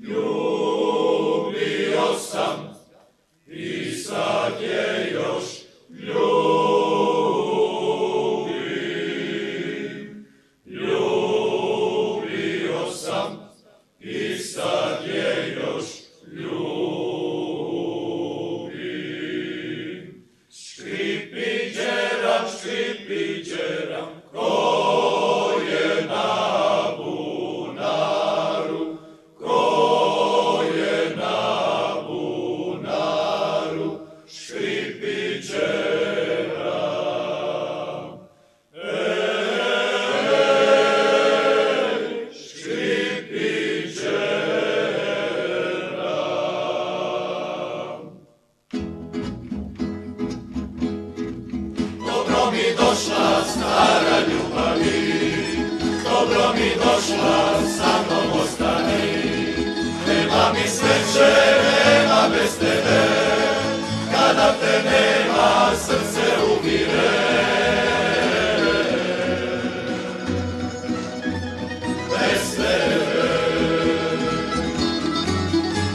Ljubio sam i sad je još ljubim. Ljubio sam i sad je još ljubim. Škripiđeram, škripiđeram, ko je na bunaru, ko je na bunaru, škripiđeram. Škripiđeram. Dobro mi došla stara ljubavi, dobro mi došla, sa mnom ostani. Nema mi sreće, nema bez tebe, kada te nema, srce umire. Bez tebe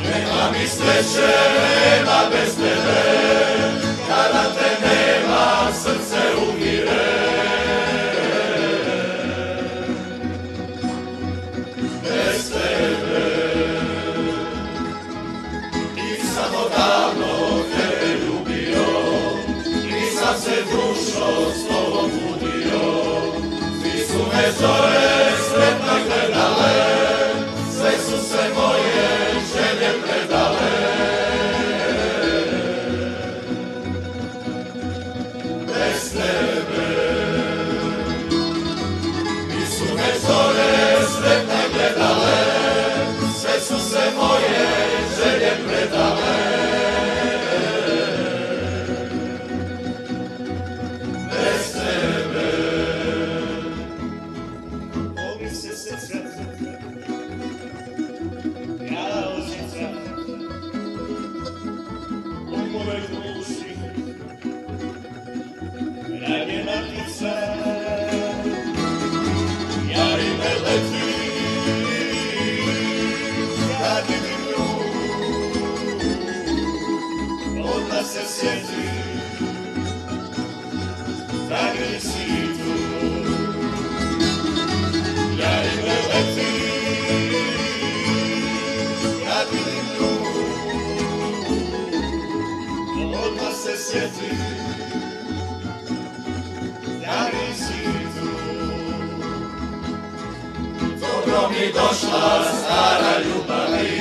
nema mi sreće, nema bez tebe, kada te nema, srce umire. Bez tebe nisam odavno tebe ljubio, nisam se dušo s tobom budio. Svi su me zore sretno gledale, sve su se moje želje predale. Bez tebe nisu me zore sretne gledale, sve su se moje želje predale. Bez tebe Mogli se srca, ja ožica, u mojoj duši, ranjena ptica, jari me leti, kad vidim nju, odmah se sjeti, zagrli si tu. Jari me leti, kad vidim nju, odmah se sjeti, jari si tu. dobro mi došla stara ljubavi,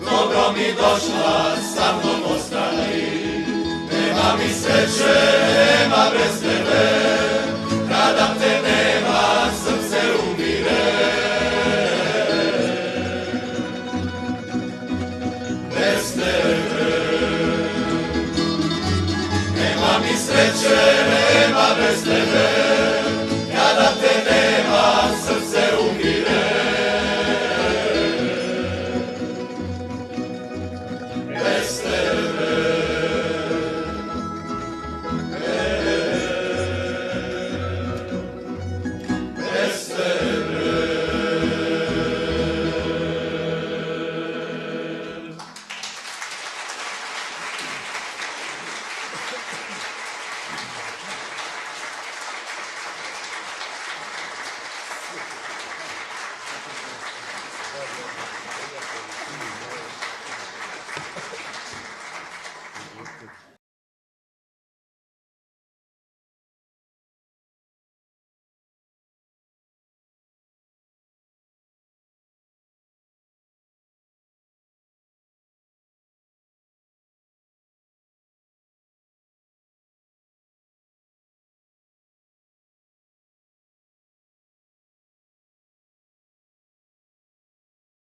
dobro mi došla, sa mnom ostani. Nema mi sreće, nema bez tebe,